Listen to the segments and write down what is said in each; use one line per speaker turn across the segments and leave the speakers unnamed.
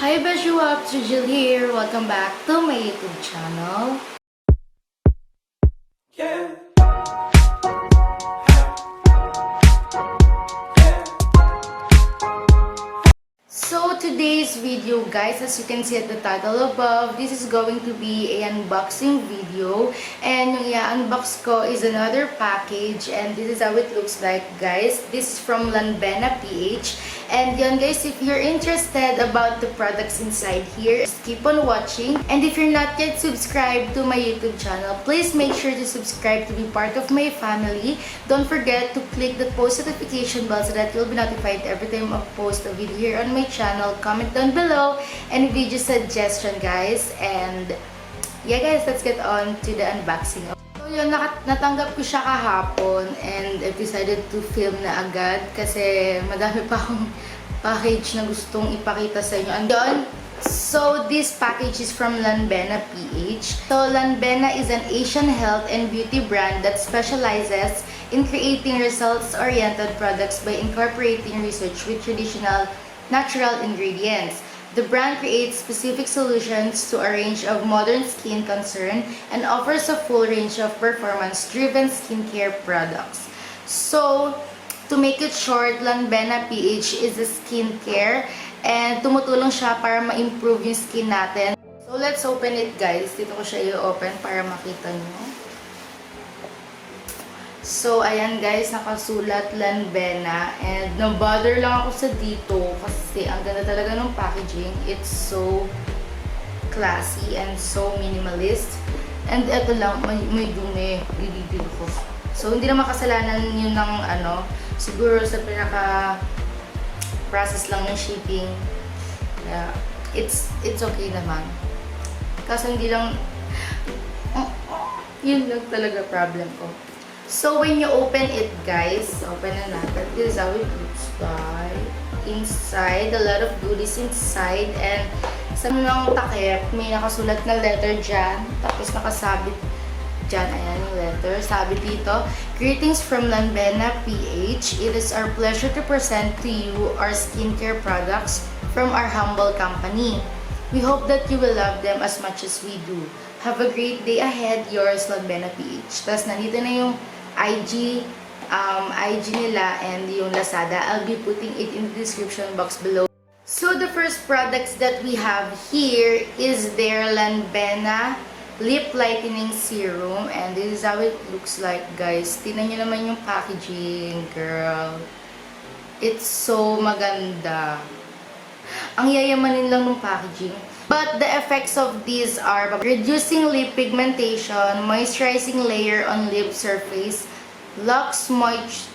Hi Beshu, it's Riegil here. Welcome back to my YouTube channel.
Yeah.
So today's video, guys, as you can see at the title above, this is going to be an unboxing video. And yung i-unbox ko is another package, and this is how it looks like, guys. This is from LANBENA PH. And yan, guys, if you're interested about the products inside here, just keep on watching. And if you're not yet subscribed to my YouTube channel, please make sure to subscribe to be part of my family. Don't forget to click the post notification bell so that you'll be notified every time I post a video here on my channel. Comment down below any video suggestion, guys. And yeah, guys, let's get on to the unboxing. So yun, natanggap ko siya kahapon and I decided to film na agad kasi madami pa akong package na gustong ipakita sa inyo. And yun, so this package is from LANBENA PH. So LANBENA is an Asian health and beauty brand that specializes in creating results-oriented products by incorporating research with traditional natural ingredients. The brand creates specific solutions to a range of modern skin concerns and offers a full range of performance-driven skincare products. So, to make it short, LANBENA PH is a skincare and tumutulong siya para ma-improve yung skin natin. So, let's open it, guys. Dito ko siya i-open para makita nyo. So, ayan guys, nakasulat LANBENA and na-bother lang ako sa dito kasi ang ganda talaga ng packaging. It's so classy and so minimalist. And eto lang, may dumi, bibibig ko. So, hindi naman kasalanan yun ng siguro sa pinaka-process lang ng shipping. Yeah, it's okay naman. Kasi hindi lang, yun lang talaga problem ko. So, when you open it, guys, open na natin. This is how it looks like. Inside, a lot of goodies inside. And sa mga takip, may nakasulat na letter dyan. Tapos nakasabit dyan. Ayan yung letter. Sabi dito, "Greetings from LANBENA PH. It is our pleasure to present to you our skincare products from our humble company. We hope that you will love them as much as we do. Have a great day ahead. Yours, LANBENA PH." Tapos nandito na yung IG nila and yung Lazada. I'll be putting it in the description box below. So the first products that we have here is their LANBENA Lip Lightening Serum, and this is how it looks like, guys. Tingnan nyo naman yung packaging, girl. It's so maganda. Ang yayamanin lang ng packaging. But the effects of these are reducing lip pigmentation, moisturizing layer on lip surface, locks moisture,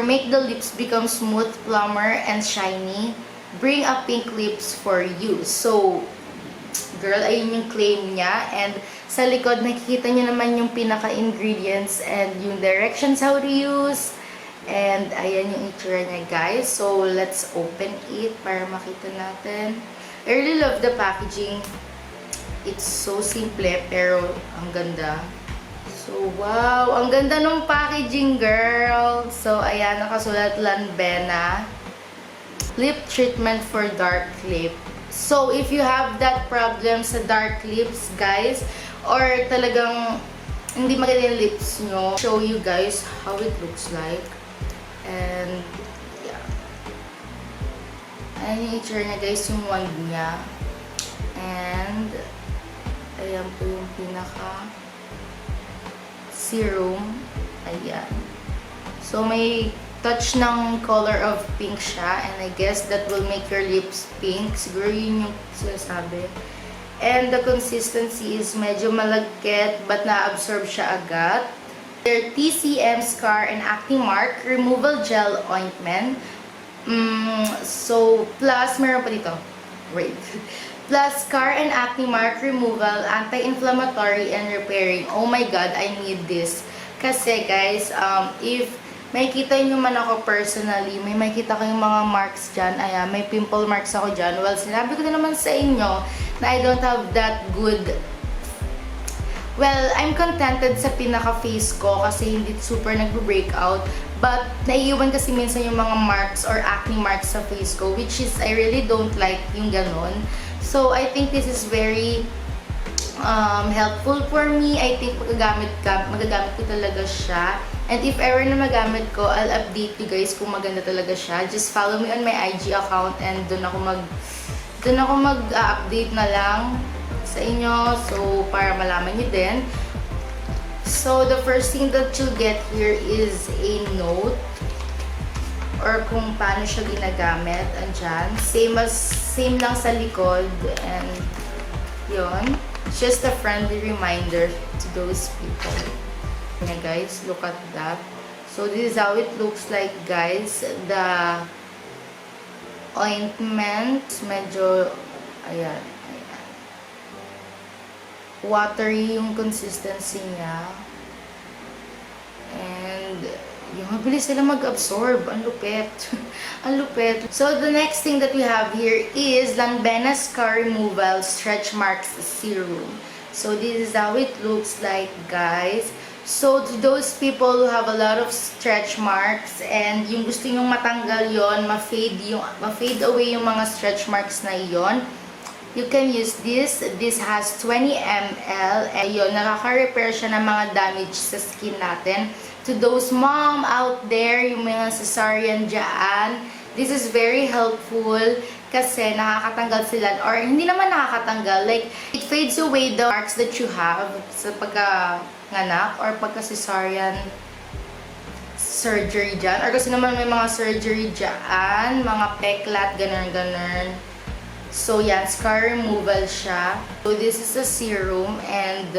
make the lips become smooth, plumper, and shiny, bring a pink lips for you. So, girl, ayun yung claim niya. And sa likod, nakikita nyo naman yung pinaka-ingredients and yung directions how to use. And ayan yung itsura niya, guys. So, let's open it para makita natin. I really love the packaging. It's so simple, pero ang ganda. So, wow! Ang ganda ng packaging, girl! So, ayan, nakasulat LANBENA Lip Treatment for Dark Lip. So, if you have that problem sa dark lips, guys, or talagang hindi maganda yung lips nyo, show you guys how it looks like. And, yeah. Ayan yung itsura niya, guys, yung wand niya. And, ayan po yung pinaka serum. Ayan. So, may touch ng color of pink siya. And I guess that will make your lips pink. Siguro yun yung sinasabi. And the consistency is medyo malagkit, but na-absorb siya agad. Their TCM Scar and Acne Mark Removal Gel Ointment. So, plus, meron pa dito. Wait. Plus, Scar and Acne Mark Removal, Anti-Inflammatory and Repairing. Oh my God, I need this. Kasi, guys, if makikita nyo man ako personally, may makikita ko yung mga marks dyan. Ayan, may pimple marks ako dyan. Well, sinabi ko na naman sa inyo na I don't have that good. Well, I'm contented sa pinaka-face ko kasi hindi super nagbe-breakout. But naiiwan kasi minsan yung mga marks or acne marks sa face ko, which is I really don't like yung ganon. So I think this is very helpful for me. I think magagamit ko talaga siya. And if ever na magamit ko, I'll update you guys kung maganda talaga siya. Just follow me on my IG account and doon ako mag-update na lang sa inyo. So, para malaman nyo din. So, the first thing that you'll get here is a note or kung paano siya ginagamit. Andyan. Same lang sa likod. And, yun. It's just a friendly reminder to those people. Yeah, guys, look at that. So, this is how it looks like, guys. The ointment, medyo, ayan. Watery yung consistency niya. And, yung mabilis sila mag-absorb. Ang lupet. Ang lupet. So, the next thing that we have here is LANBENA Scar Removal Stretch Marks Serum. So, this is how it looks like, guys. So, to those people who have a lot of stretch marks and yung gusto nyong matanggal yon, ma-fade away yung mga stretch marks na yon, you can use this. This has 20 ml. Ayun, nakaka-repair siya ng mga damage sa skin natin. To those mom out there, yung mga cesarean dyan, this is very helpful kasi nakakatanggal sila. Or hindi naman nakakatanggal. Like, it fades away the marks that you have sa pagka-nganak or pagka-cesarean surgery dyan. Or kasi naman may mga surgery dyan, mga peklat, ganun-ganun. So, yan, scar removal siya. So, this is a serum and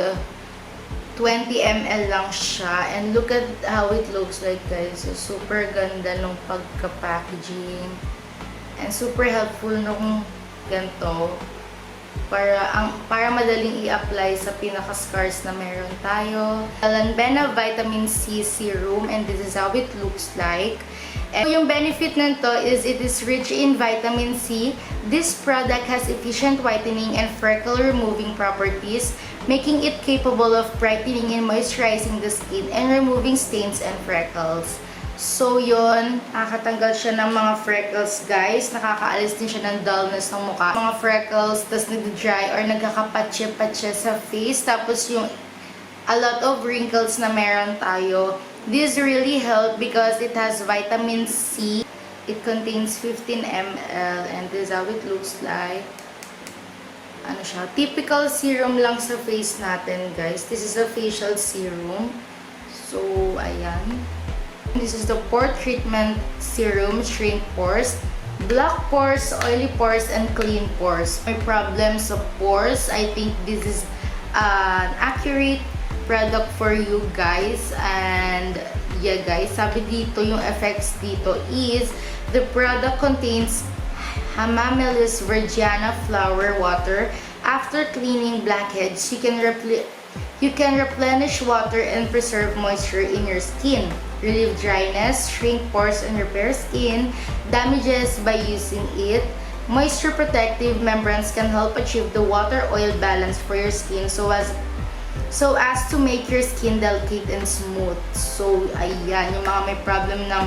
20 ml lang siya. And look at how it looks like, guys. So, super ganda nung pagka-packaging. And super helpful nung ganito. Para madaling i-apply sa pinaka-scars na meron tayo. LANBENA Vitamin C Serum. And this is how it looks like. And yung benefit nito is it is rich in vitamin C. This product has efficient whitening and freckle removing properties, making it capable of brightening and moisturizing the skin and removing stains and freckles. So yun, nakakatanggal siya ng mga freckles, guys. Nakakaalis din siya ng dullness ng mukha. Mga freckles, tas nag-dry or nagkakapatse-patse sa face. Tapos yung a lot of wrinkles na meron tayo. This really helps because it has vitamin C. It contains 15 ml and this is how it looks like. Ano siya? Typical serum lang sa face natin, guys. This is a facial serum. So, ayan. This is the pore treatment serum, shrink pores, black pores, oily pores, and clean pores. May problems of pores. I think this is an accurate product for you guys. And yeah, guys, sabi dito yung effects dito is the product contains Hamamelis virgiana flower water. After cleaning blackheads, you can replenish water and preserve moisture in your skin, relieve dryness, shrink pores, and repair skin damages by using it. Moisture protective membranes can help achieve the water-oil balance for your skin so as to make your skin delicate and smooth. So, ayan, yung mga may problem ng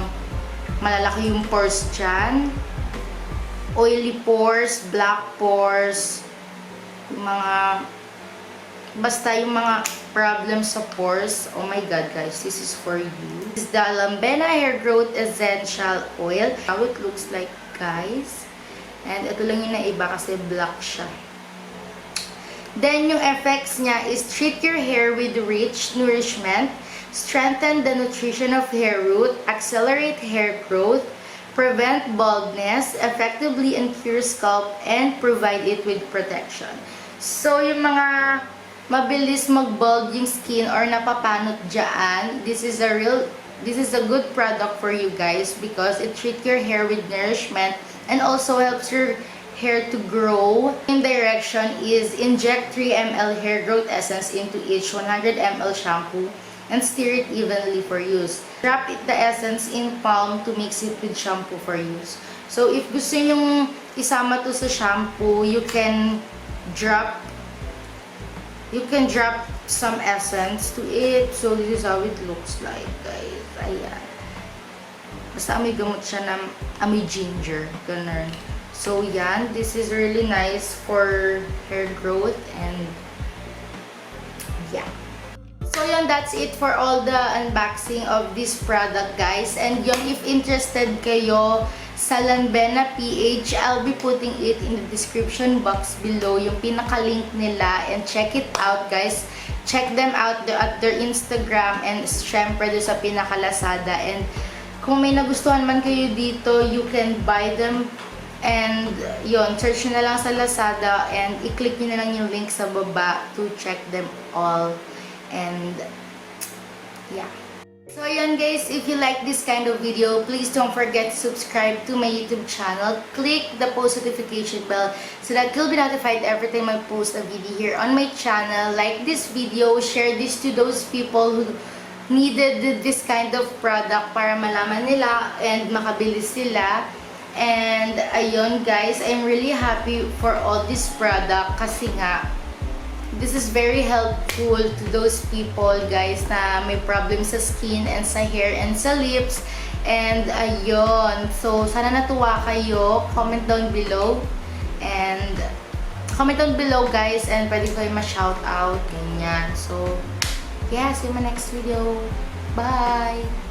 malalaki yung pores dyan, oily pores, black pores, yung mga, basta yung mga problems sa pores, oh my god, guys, this is for you. This is the LANBENA Hair Growth Essential Oil. How it looks like, guys. And ito lang yung naiba kasi black siya. Then, yung effects niya is treat your hair with rich nourishment, strengthen the nutrition of hair root, accelerate hair growth, prevent baldness, effectively cure scalp, and provide it with protection. So, yung mga mabilis mag-bald yung skin or napapanot dyan, this is a good product for you guys because it treats your hair with nourishment and also helps your hair to grow. In direction is inject 3 ml hair growth essence into each 100 ml shampoo and stir it evenly for use. Drop the essence in palm to mix it with shampoo for use. So if gusto nyong isama to sa shampoo, you can drop some essence to it. So this is how it looks like, guys. Ayan. Basta amoy gamot siya na amoy ginger. Ganun. So, yan. This is really nice for hair growth and yeah. So, yun. That's it for all the unboxing of this product, guys. And yun, if interested kayo sa LANBENA PH, I'll be putting it in the description box below, yung pinaka-link nila, and check it out, guys. Check them out at their Instagram and syempre doon sa pinaka-Lazada. And kung may nagustuhan man kayo dito, you can buy them. And yun, search nyo na lang sa Lazada and i-click nyo na lang yung link sa baba to check them all. And yeah. So yun guys, if you like this kind of video, please don't forget to subscribe to my YouTube channel. Click the post notification bell so that you'll be notified every time I post a video here on my channel. Like this video, share this to those people who needed this kind of product para malaman nila and makabili sila. And ayun guys, I'm really happy for all this product kasi nga this is very helpful to those people, guys, na may problem sa skin and sa hair and sa lips. And ayun. So, sana natuwa kayo. Comment down below. And comment down below, guys. And pwede kayo ma-shout out. Ganyan. So, yeah. See you in my next video. Bye!